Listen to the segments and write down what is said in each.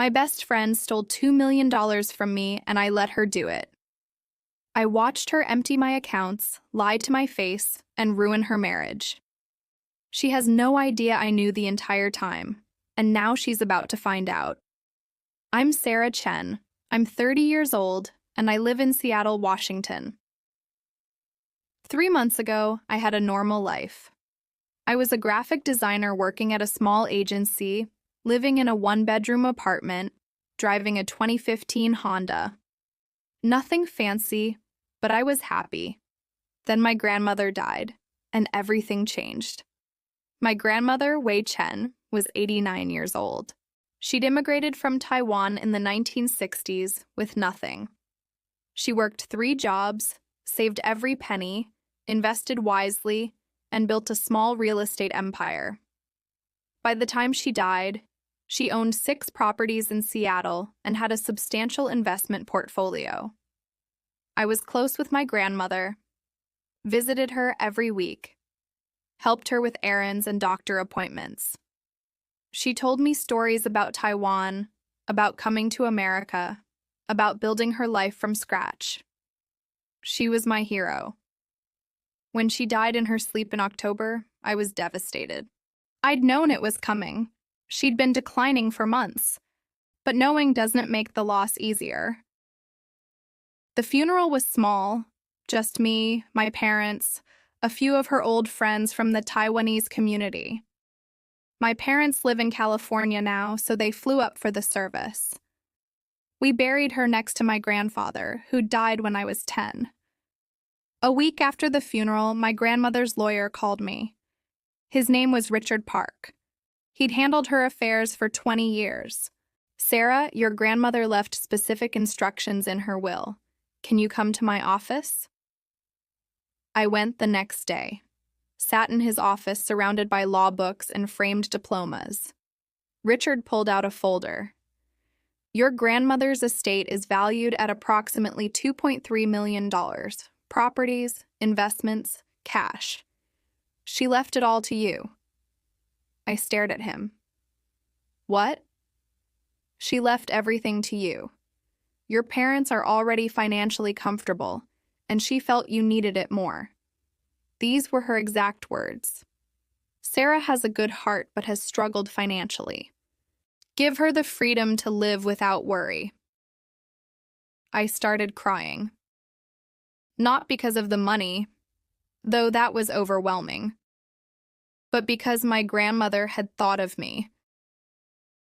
My best friend stole $2 million from me and I let her do it. I watched her empty my accounts, lie to my face, and ruin her marriage. She has no idea I knew the entire time, and now she's about to find out. I'm Sarah Chen. I'm 30 years old, and I live in Seattle, Washington. 3 months ago, I had a normal life. I was a graphic designer working at a small agency, living in a one-bedroom apartment, driving a 2015 Honda. Nothing fancy, but I was happy. Then my grandmother died, and everything changed. My grandmother, Wei Chen, was 89 years old. She'd immigrated from Taiwan in the 1960s with nothing. She worked 3 jobs, saved every penny, invested wisely, and built a small real estate empire. By the time she died, she owned 6 properties in Seattle and had a substantial investment portfolio. I was close with my grandmother, visited her every week, helped her with errands and doctor appointments. She told me stories about Taiwan, about coming to America, about building her life from scratch. She was my hero. When she died in her sleep in October, I was devastated. I'd known it was coming. She'd been declining for months, but knowing doesn't make the loss easier. The funeral was small, just me, my parents, a few of her old friends from the Taiwanese community. My parents live in California now, so they flew up for the service. We buried her next to my grandfather, who died when I was 10. A week after the funeral, my grandmother's lawyer called me. His name was Richard Park. He'd handled her affairs for 20 years. "Sarah, your grandmother left specific instructions in her will. Can you come to my office?" I went the next day. Sat in his office surrounded by law books and framed diplomas. Richard pulled out a folder. "Your grandmother's estate is valued at approximately $2.3 million. Properties, investments, cash. She left it all to you." I stared at him. "What?" "She left everything to you. Your parents are already financially comfortable, and she felt you needed it more." These were her exact words. "Sarah has a good heart but has struggled financially. Give her the freedom to live without worry." I started crying. Not because of the money, though that was overwhelming, but because my grandmother had thought of me,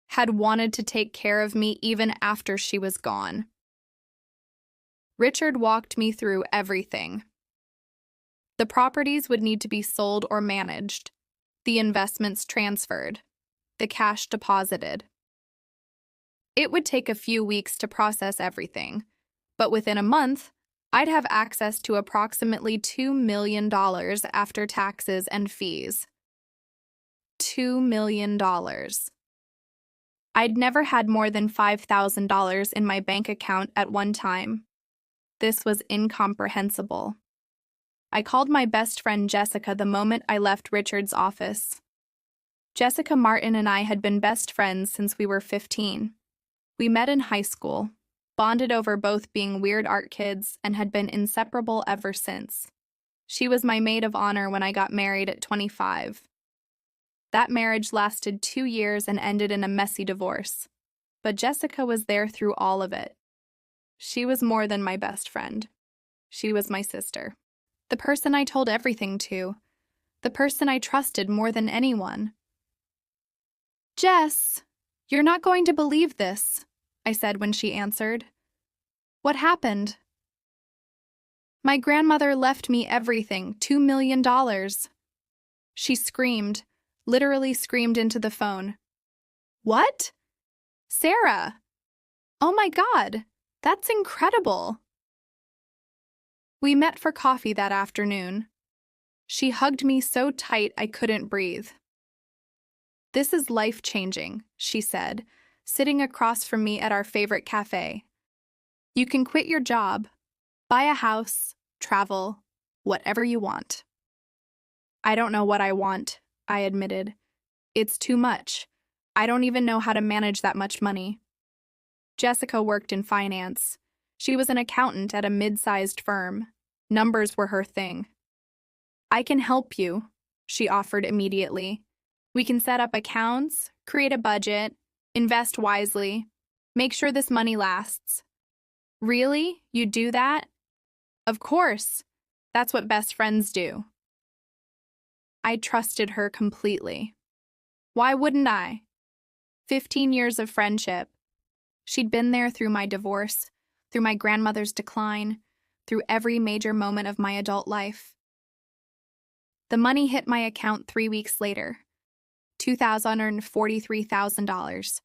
had wanted to take care of me even after she was gone. Richard walked me through everything. The properties would need to be sold or managed, the investments transferred, the cash deposited. It would take a few weeks to process everything, but within a month, I'd have access to approximately $2 million after taxes and fees. $2 million. I'd never had more than $5,000 in my bank account at one time. This was incomprehensible. I called my best friend Jessica the moment I left Richard's office. Jessica Martin and I had been best friends since we were 15. We met in high school, bonded over both being weird art kids, and had been inseparable ever since. She was my maid of honor when I got married at 25. That marriage lasted 2 years and ended in a messy divorce, but Jessica was there through all of it. She was more than my best friend. She was my sister. The person I told everything to. The person I trusted more than anyone. "Jess, you're not going to believe this," I said when she answered. "What happened?" "My grandmother left me everything, $2 million. She screamed, literally screamed into the phone. "What? Sarah! Oh my God, that's incredible." We met for coffee that afternoon. She hugged me so tight I couldn't breathe. "This is life-changing," she said, sitting across from me at our favorite cafe. "You can quit your job, buy a house, travel, whatever you want." "I don't know what I want," I admitted. "It's too much. I don't even know how to manage that much money." Jessica worked in finance. She was an accountant at a mid-sized firm. Numbers were her thing. I can help you, she offered immediately. We can set up accounts, create a budget, invest wisely, make sure this money lasts. Really? You do that? Of course. That's what best friends do. I trusted her completely. Why wouldn't I? 15 years of friendship. She'd been there through my divorce, through my grandmother's decline, through every major moment of my adult life. The money hit my account 3 weeks later, $243,000.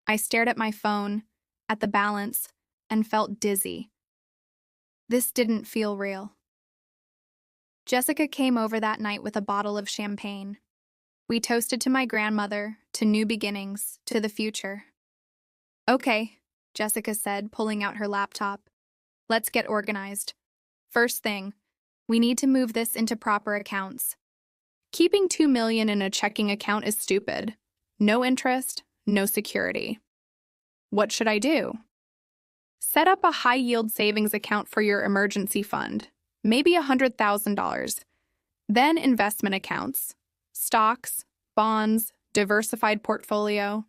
I stared at my phone, at the balance, and felt dizzy. This didn't feel real. Jessica came over that night with a bottle of champagne. We toasted to my grandmother, to new beginnings, to the future. Okay, Jessica said, pulling out her laptop. Let's get organized. First thing, we need to move this into proper accounts. Keeping $2 million in a checking account is stupid. No interest, no security. What should I do? Set up a high-yield savings account for your emergency fund, maybe $100,000. Then investment accounts, stocks, bonds, diversified portfolio,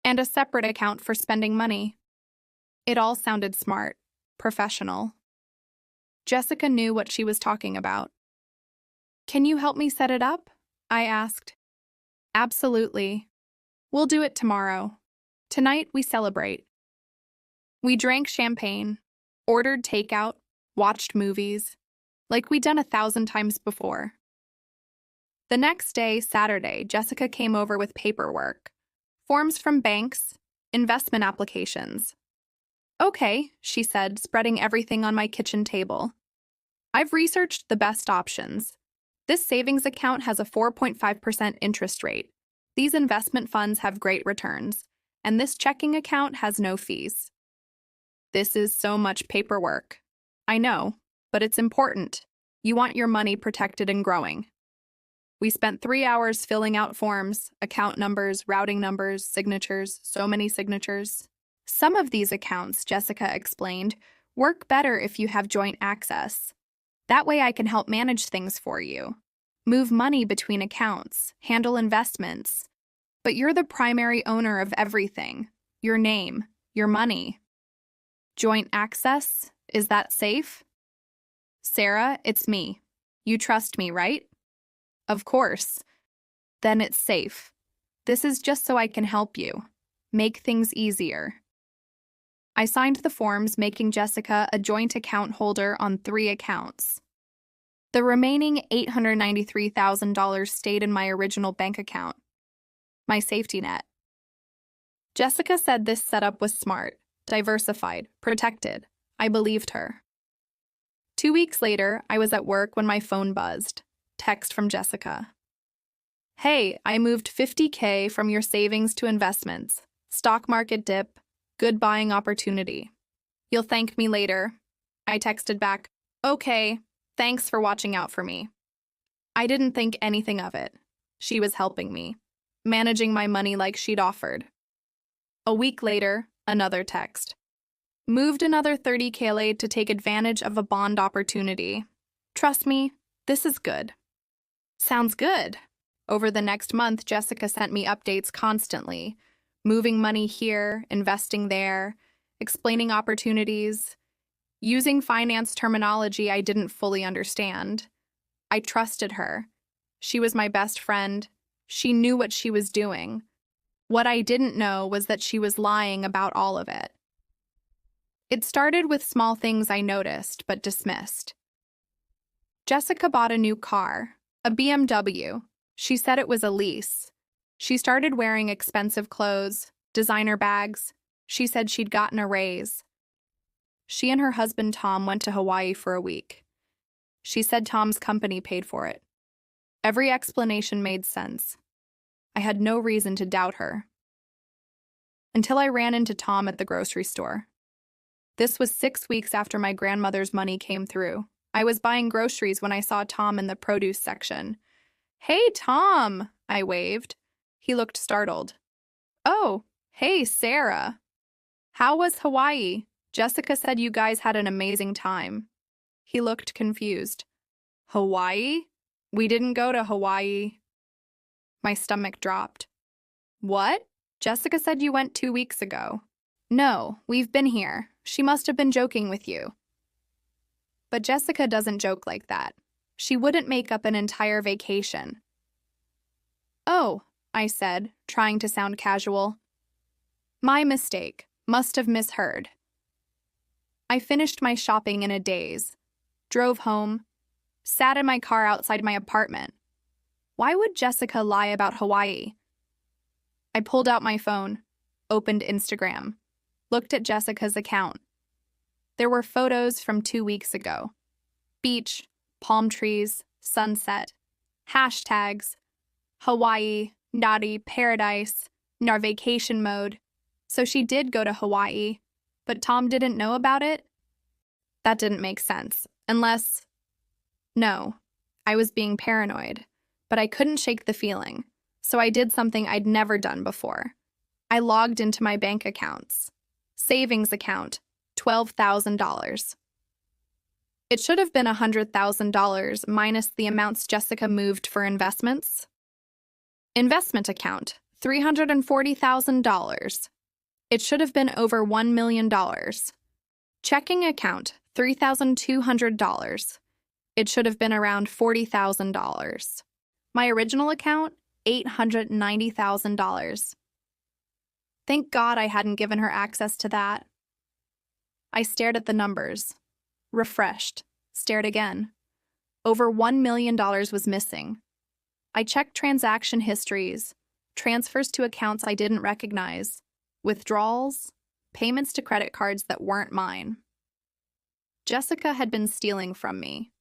and a separate account for spending money. It all sounded smart, professional. Jessica knew what she was talking about. Can you help me set it up? I asked. Absolutely. We'll do it tomorrow. Tonight we celebrate. We drank champagne, ordered takeout, watched movies, like we'd done 1,000 times before. The next day, Saturday, Jessica came over with paperwork, forms from banks, investment applications. Okay, she said, spreading everything on my kitchen table. I've researched the best options. This savings account has a 4.5% interest rate. These investment funds have great returns, and this checking account has no fees. This is so much paperwork. I know, but it's important. You want your money protected and growing. We spent 3 hours filling out forms, account numbers, routing numbers, signatures, so many signatures. Some of these accounts, Jessica explained, work better if you have joint access. That way I can help manage things for you. Move money between accounts, handle investments. But you're the primary owner of everything. Your name, your money. Joint access? Is that safe? Sarah, it's me. You trust me, right? Of course. Then it's safe. This is just so I can help you. Make things easier. I signed the forms, making Jessica a joint account holder on 3 accounts. The remaining $893,000 stayed in my original bank account, my safety net. Jessica said this setup was smart, diversified, protected. I believed her. 2 weeks later, I was at work when my phone buzzed. Text from Jessica. Hey, I moved $50K from your savings to investments. Stock market dip. Good buying opportunity. You'll thank me later. I texted back, okay, thanks for watching out for me. I didn't think anything of it. She was helping me, managing my money like she'd offered. A week later, another text. Moved another $30K to take advantage of a bond opportunity. Trust me, this is good. Sounds good. Over the next month, Jessica sent me updates constantly. Moving money here, investing there, explaining opportunities, using finance terminology I didn't fully understand. I trusted her. She was my best friend. She knew what she was doing. What I didn't know was that she was lying about all of it. It started with small things I noticed but dismissed. Jessica bought a new car, a BMW. She said it was a lease. She started wearing expensive clothes, designer bags. She said she'd gotten a raise. She and her husband Tom went to Hawaii for a week. She said Tom's company paid for it. Every explanation made sense. I had no reason to doubt her. Until I ran into Tom at the grocery store. This was 6 weeks after my grandmother's money came through. I was buying groceries when I saw Tom in the produce section. Hey, Tom, I waved. He looked startled. Oh, hey, Sarah. How was Hawaii? Jessica said you guys had an amazing time. He looked confused. Hawaii? We didn't go to Hawaii. My stomach dropped. What? Jessica said you went 2 weeks ago. No, we've been here. She must have been joking with you. But Jessica doesn't joke like that. She wouldn't make up an entire vacation. Oh, I said, trying to sound casual. My mistake. Must have misheard. I finished my shopping in a daze, drove home, sat in my car outside my apartment. Why would Jessica lie about Hawaii? I pulled out my phone, opened Instagram, looked at Jessica's account. There were photos from 2 weeks ago. Beach, palm trees, sunset, hashtags, Hawaii, naughty, paradise, in our vacation mode. So she did go to Hawaii, but Tom didn't know about it? That didn't make sense, unless… No, I was being paranoid, but I couldn't shake the feeling, so I did something I'd never done before. I logged into my bank accounts. Savings account, $12,000. It should have been $100,000 minus the amounts Jessica moved for investments. Investment account, $340,000. It should have been over $1 million. Checking account, $3,200. It should have been around $40,000. My original account, $890,000. Thank God I hadn't given her access to that. I stared at the numbers, refreshed, stared again. Over $1 million was missing. I checked transaction histories, transfers to accounts I didn't recognize, withdrawals, payments to credit cards that weren't mine. Jessica had been stealing from me.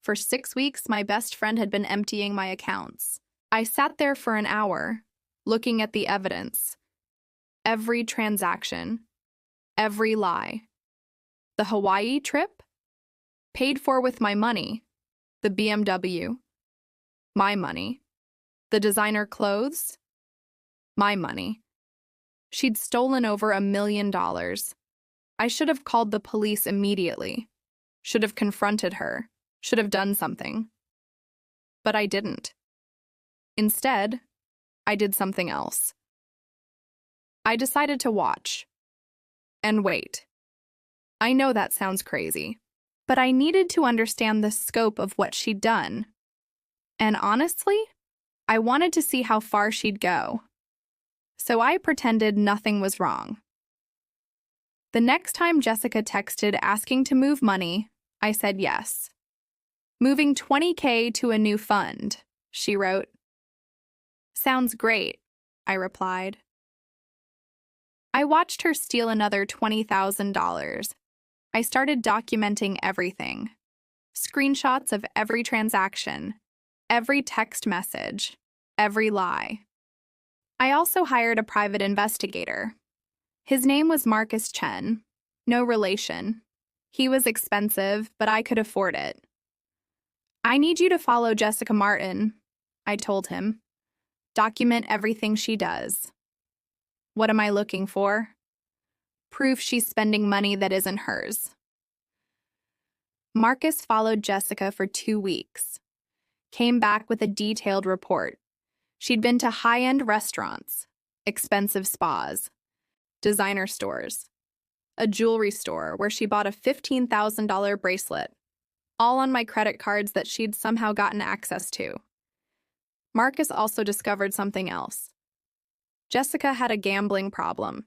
For 6 weeks, my best friend had been emptying my accounts. I sat there for an hour, looking at the evidence. Every transaction. Every lie. The Hawaii trip? Paid for with my money. The BMW? My money. The designer clothes? My money. She'd stolen over $1 million. I should have called the police immediately. Should have confronted her. Should have done something. But I didn't. Instead, I did something else. I decided to watch. And wait. I know that sounds crazy, but I needed to understand the scope of what she'd done. And honestly, I wanted to see how far she'd go. So I pretended nothing was wrong. The next time Jessica texted asking to move money, I said yes. Moving $20,000 to a new fund, she wrote. Sounds great, I replied. I watched her steal another $20,000. I started documenting everything. Screenshots of every transaction, every text message, every lie. I also hired a private investigator. His name was Marcus Chen, no relation. He was expensive, but I could afford it. I need you to follow Jessica Martin, I told him. Document everything she does. What am I looking for? Proof she's spending money that isn't hers. Marcus followed Jessica for 2 weeks. Came back with a detailed report. She'd been to high-end restaurants, expensive spas, designer stores, a jewelry store where she bought a $15,000 bracelet, all on my credit cards that she'd somehow gotten access to. Marcus also discovered something else. Jessica had a gambling problem.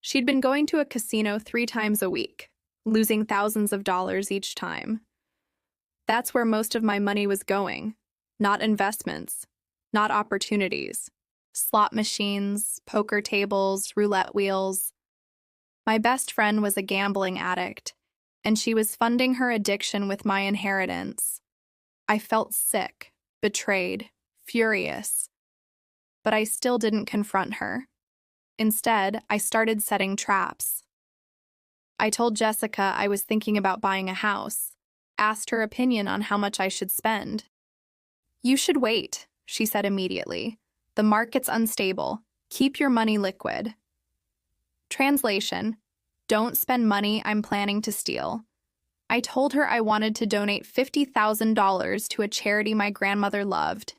She'd been going to a casino 3 times a week, losing thousands of dollars each time. That's where most of my money was going, not investments, not opportunities. Slot machines, poker tables, roulette wheels. My best friend was a gambling addict, and she was funding her addiction with my inheritance. I felt sick, betrayed, furious. But I still didn't confront her. Instead, I started setting traps. I told Jessica I was thinking about buying a house, asked her opinion on how much I should spend. You should wait, she said immediately. The market's unstable. Keep your money liquid. Translation: Don't spend money I'm planning to steal. I told her I wanted to donate $50,000 to a charity my grandmother loved.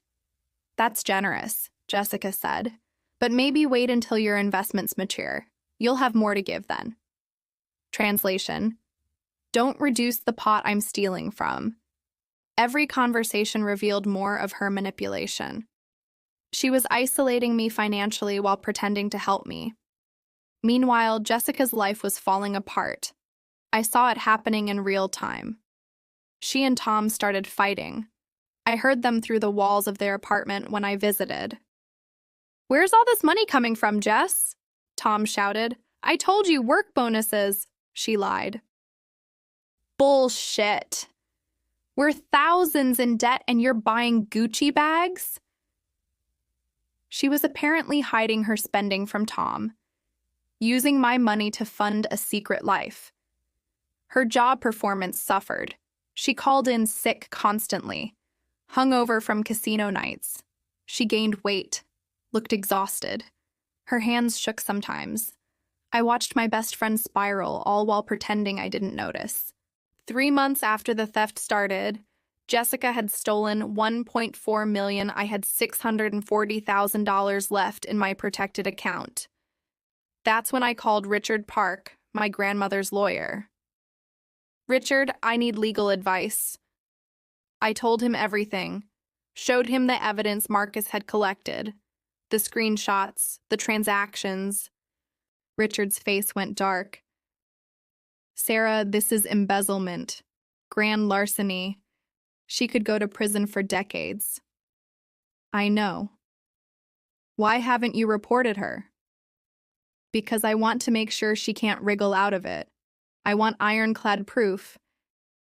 That's generous, Jessica said. But maybe wait until your investments mature. You'll have more to give then. Translation: Don't reduce the pot I'm stealing from. Every conversation revealed more of her manipulation. She was isolating me financially while pretending to help me. Meanwhile, Jessica's life was falling apart. I saw it happening in real time. She and Tom started fighting. I heard them through the walls of their apartment when I visited. "Where's all this money coming from, Jess?" Tom shouted. "I told you, work bonuses," she lied. "Bullshit. We're thousands in debt and you're buying Gucci bags?" She was apparently hiding her spending from Tom, using my money to fund a secret life. Her job performance suffered. She called in sick constantly, hungover from casino nights. She gained weight, looked exhausted. Her hands shook sometimes. I watched my best friend spiral, all while pretending I didn't notice. 3 months after the theft started, Jessica had stolen $1.4 million. I had $640,000 left in my protected account. That's when I called Richard Park, my grandmother's lawyer. "Richard, I need legal advice." I told him everything, showed him the evidence Marcus had collected, the screenshots, the transactions. Richard's face went dark. "Sarah, this is embezzlement, grand larceny. She could go to prison for decades." "I know." "Why haven't you reported her?" "Because I want to make sure she can't wriggle out of it. I want ironclad proof,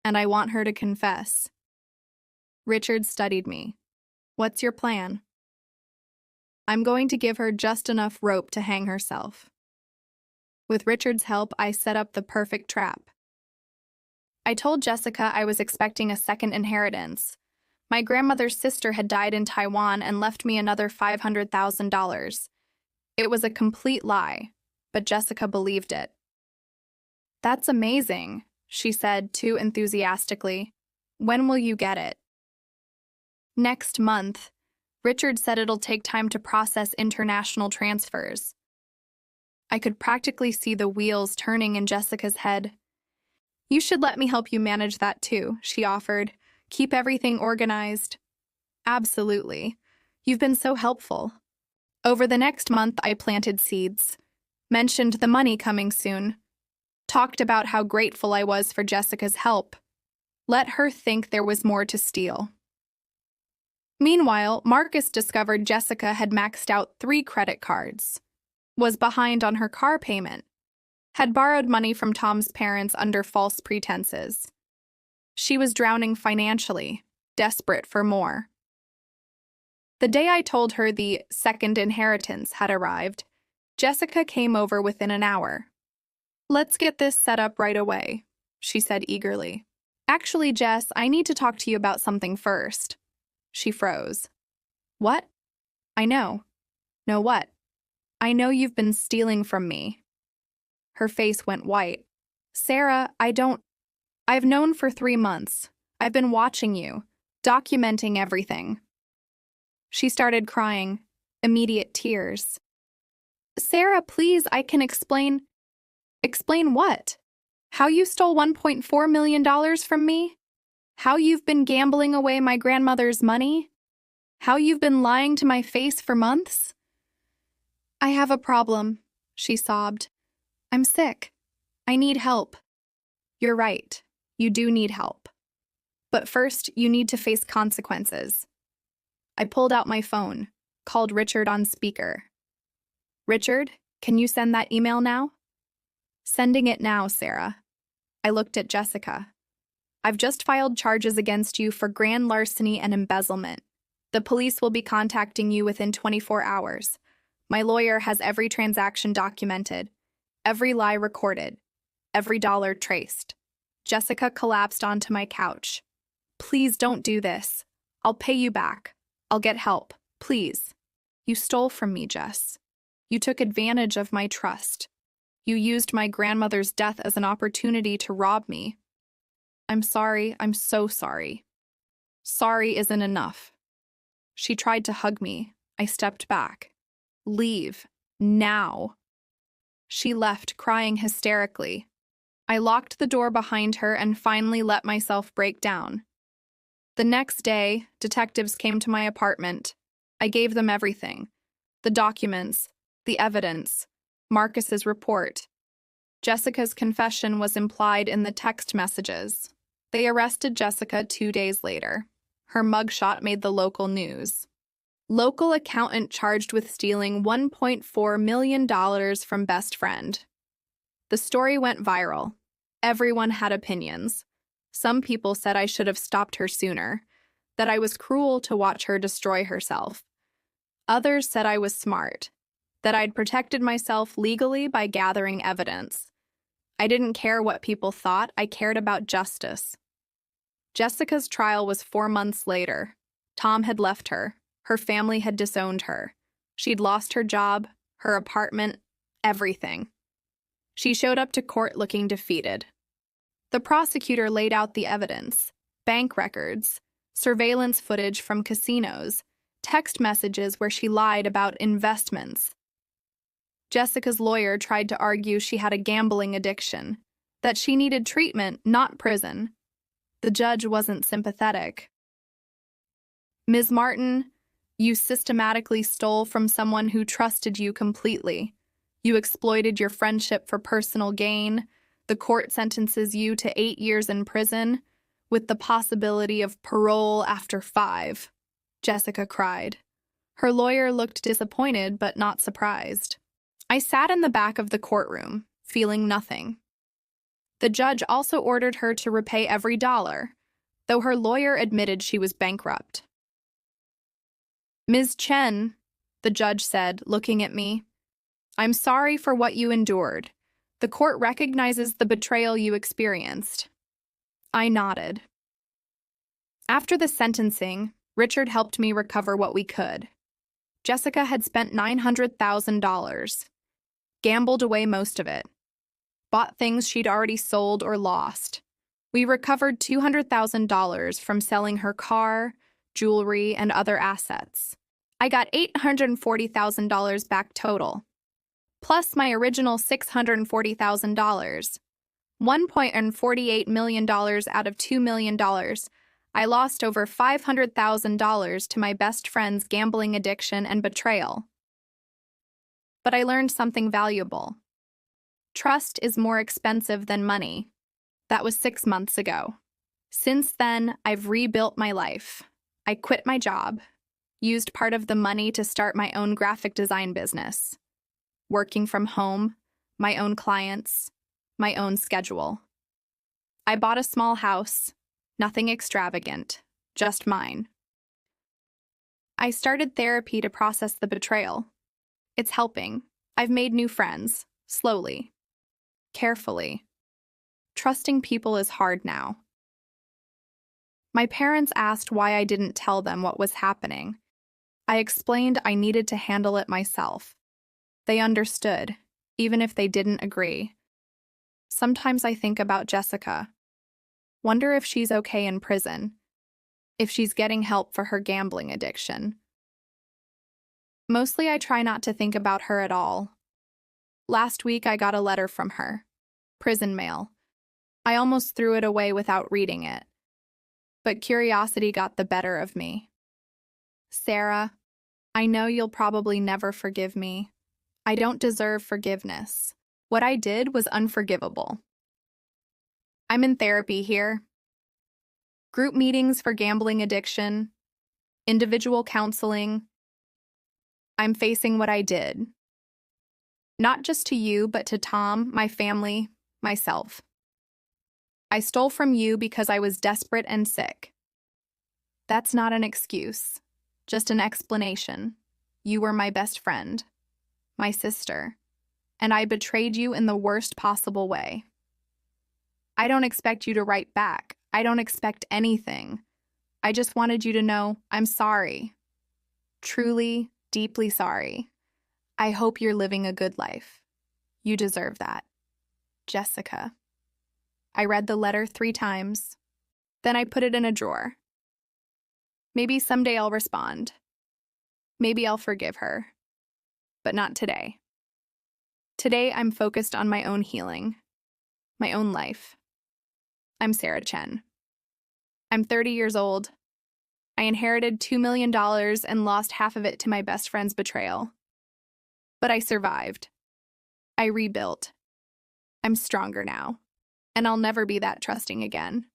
and I want her to confess." Richard studied me. "What's your plan?" "I'm going to give her just enough rope to hang herself." With Richard's help, I set up the perfect trap. I told Jessica I was expecting a second inheritance. My grandmother's sister had died in Taiwan and left me another $500,000. It was a complete lie, but Jessica believed it. "That's amazing," she said too enthusiastically. "When will you get it?" "Next month." Richard said it'll take time to process international transfers. I could practically see the wheels turning in Jessica's head. "You should let me help you manage that too," she offered. "Keep everything organized." "Absolutely. You've been so helpful." Over the next month, I planted seeds, mentioned the money coming soon, talked about how grateful I was for Jessica's help. Let her think there was more to steal. Meanwhile, Marcus discovered Jessica had maxed out 3 credit cards, was behind on her car payment, had borrowed money from Tom's parents under false pretenses. She was drowning financially, desperate for more. The day I told her the second inheritance had arrived, Jessica came over within an hour. "Let's get this set up right away," she said eagerly. "Actually, Jess, I need to talk to you about something first." She froze. "What?" "I know." "Know what?" "I know you've been stealing from me." Her face went white. "Sarah, I've known for 3 months. I've been watching you, documenting everything." She started crying, immediate tears. "Sarah, please, I can explain." "Explain what? How you stole $1.4 million from me? How you've been gambling away my grandmother's money? How you've been lying to my face for months?" "I have a problem," she sobbed. "I'm sick. I need help." "You're right. You do need help. But first, you need to face consequences." I pulled out my phone, called Richard on speaker. "Richard, can you send that email now?" "Sending it now, Sarah." I looked at Jessica. "I've just filed charges against you for grand larceny and embezzlement. The police will be contacting you within 24 hours. My lawyer has every transaction documented, every lie recorded, every dollar traced." Jessica collapsed onto my couch. "Please don't do this. I'll pay you back. I'll get help. Please. You stole from me, Jess. You took advantage of my trust. You used my grandmother's death as an opportunity to rob me. I'm sorry, I'm so sorry. Sorry isn't enough. She tried to hug me. I stepped back. Leave. Now. She left, crying hysterically. I locked the door behind her and finally let myself break down. The next day, detectives came to my apartment. I gave them everything. The documents, the evidence, Marcus's report. Jessica's confession was implied in the text messages. They arrested Jessica 2 days later. Her mugshot made the local news. Local accountant charged with stealing $1.4 million from best friend. The story went viral. Everyone had opinions. Some people said I should have stopped her sooner, that I was cruel to watch her destroy herself. Others said I was smart, that I'd protected myself legally by gathering evidence. I didn't care what people thought, I cared about justice. Jessica's trial was 4 months later. Tom had left her. Her family had disowned her. She'd lost her job, her apartment, everything. She showed up to court looking defeated. The prosecutor laid out the evidence: bank records, surveillance footage from casinos, text messages where she lied about investments. Jessica's lawyer tried to argue she had a gambling addiction, that she needed treatment, not prison. The judge wasn't sympathetic. Ms. Martin, you systematically stole from someone who trusted you completely. You exploited your friendship for personal gain. The court sentences you to 8 years in prison, with the possibility of parole after 5. Jessica cried. Her lawyer looked disappointed but not surprised. I sat in the back of the courtroom, feeling nothing. The judge also ordered her to repay every dollar, though her lawyer admitted she was bankrupt. Ms. Chen, the judge said, looking at me, I'm sorry for what you endured. The court recognizes the betrayal you experienced. I nodded. After the sentencing, Richard helped me recover what we could. Jessica had spent $900,000, gambled away most of it, bought things she'd already sold or lost. We recovered $200,000 from selling her car, jewelry, and other assets. I got $840,000 back total, plus my original $640,000. $1.48 million out of $2 million. I lost over $500,000 to my best friend's gambling addiction and betrayal. But I learned something valuable. Trust is more expensive than money. That was 6 months ago. Since then, I've rebuilt my life. I quit my job, used part of the money to start my own graphic design business. Working from home, my own clients, my own schedule. I bought a small house, nothing extravagant, just mine. I started therapy to process the betrayal. It's helping. I've made new friends, slowly, carefully. Trusting people is hard now. My parents asked why I didn't tell them what was happening. I explained I needed to handle it myself. They understood, even if they didn't agree. Sometimes I think about Jessica. Wonder if she's okay in prison, if she's getting help for her gambling addiction. Mostly I try not to think about her at all. Last week I got a letter from her. Prison mail. I almost threw it away without reading it. But curiosity got the better of me. Sarah, I know you'll probably never forgive me. I don't deserve forgiveness. What I did was unforgivable. I'm in therapy here. Group meetings for gambling addiction, individual counseling. I'm facing what I did. Not just to you, but to Tom, my family, myself. I stole from you because I was desperate and sick. That's not an excuse, just an explanation. You were my best friend, my sister, and I betrayed you in the worst possible way. I don't expect you to write back. I don't expect anything. I just wanted you to know I'm sorry. Truly, deeply sorry. I hope you're living a good life. You deserve that. Jessica. I read the letter 3 times. Then I put it in a drawer. Maybe someday I'll respond. Maybe I'll forgive her. But not today. Today I'm focused on my own healing, my own life. I'm Sarah Chen. I'm 30 years old. I inherited $2 million and lost half of it to my best friend's betrayal. But I survived. I rebuilt. I'm stronger now, and I'll never be that trusting again.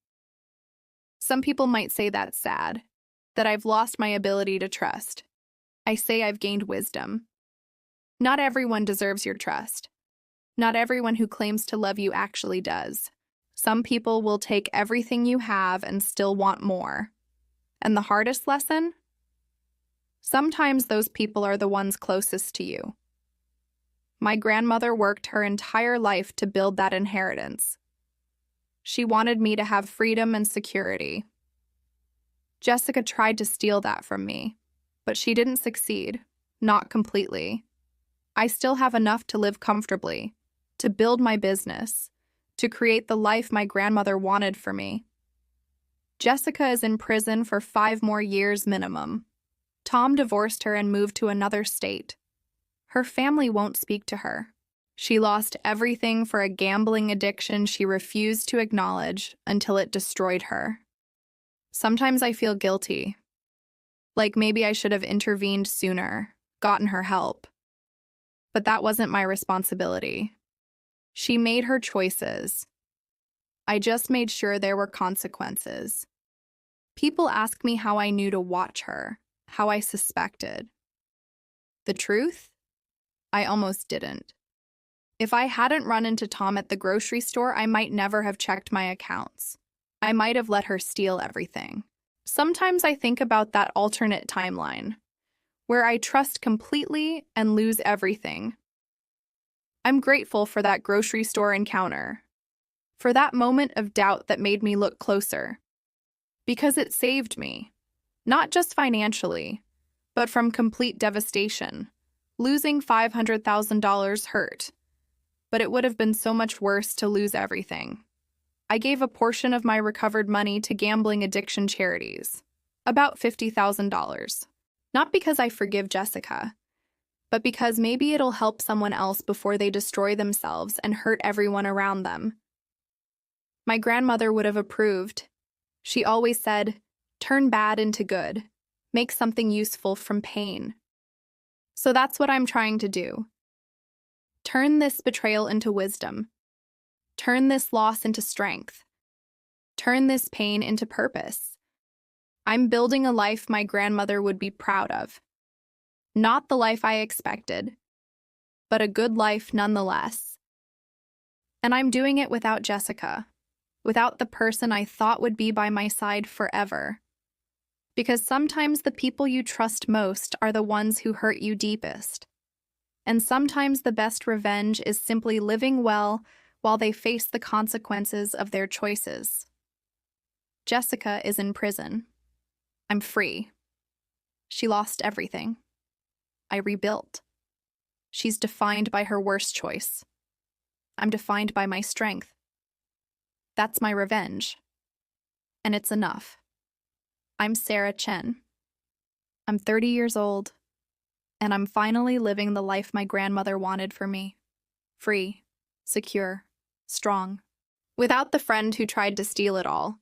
Some people might say that's sad, that I've lost my ability to trust. I say I've gained wisdom. Not everyone deserves your trust. Not everyone who claims to love you actually does. Some people will take everything you have and still want more. And the hardest lesson? Sometimes those people are the ones closest to you. My grandmother worked her entire life to build that inheritance. She wanted me to have freedom and security. Jessica tried to steal that from me, but she didn't succeed, not completely. I still have enough to live comfortably, to build my business, to create the life my grandmother wanted for me. Jessica is in prison for 5 more years minimum. Tom divorced her and moved to another state. Her family won't speak to her. She lost everything for a gambling addiction she refused to acknowledge until it destroyed her. Sometimes I feel guilty. Like maybe I should have intervened sooner, gotten her help. But that wasn't my responsibility. She made her choices. I just made sure there were consequences. People ask me how I knew to watch her, how I suspected. The truth? I almost didn't. If I hadn't run into Tom at the grocery store, I might never have checked my accounts. I might have let her steal everything. Sometimes I think about that alternate timeline, where I trust completely and lose everything. I'm grateful for that grocery store encounter, for that moment of doubt that made me look closer, because it saved me, not just financially, but from complete devastation. Losing $500,000 hurt, but it would have been so much worse to lose everything. I gave a portion of my recovered money to gambling addiction charities, about $50,000. Not because I forgive Jessica, but because maybe it'll help someone else before they destroy themselves and hurt everyone around them. My grandmother would have approved. She always said, "Turn bad into good. Make something useful from pain." So that's what I'm trying to do. Turn this betrayal into wisdom. Turn this loss into strength. Turn this pain into purpose. I'm building a life my grandmother would be proud of. Not the life I expected, but a good life nonetheless. And I'm doing it without Jessica, without the person I thought would be by my side forever. Because sometimes the people you trust most are the ones who hurt you deepest. And sometimes the best revenge is simply living well while they face the consequences of their choices. Jessica is in prison. I'm free. She lost everything. I rebuilt. She's defined by her worst choice. I'm defined by my strength. That's my revenge. And it's enough. I'm Sarah Chen. I'm 30 years old, and I'm finally living the life my grandmother wanted for me. Free, secure, strong. Without the friend who tried to steal it all.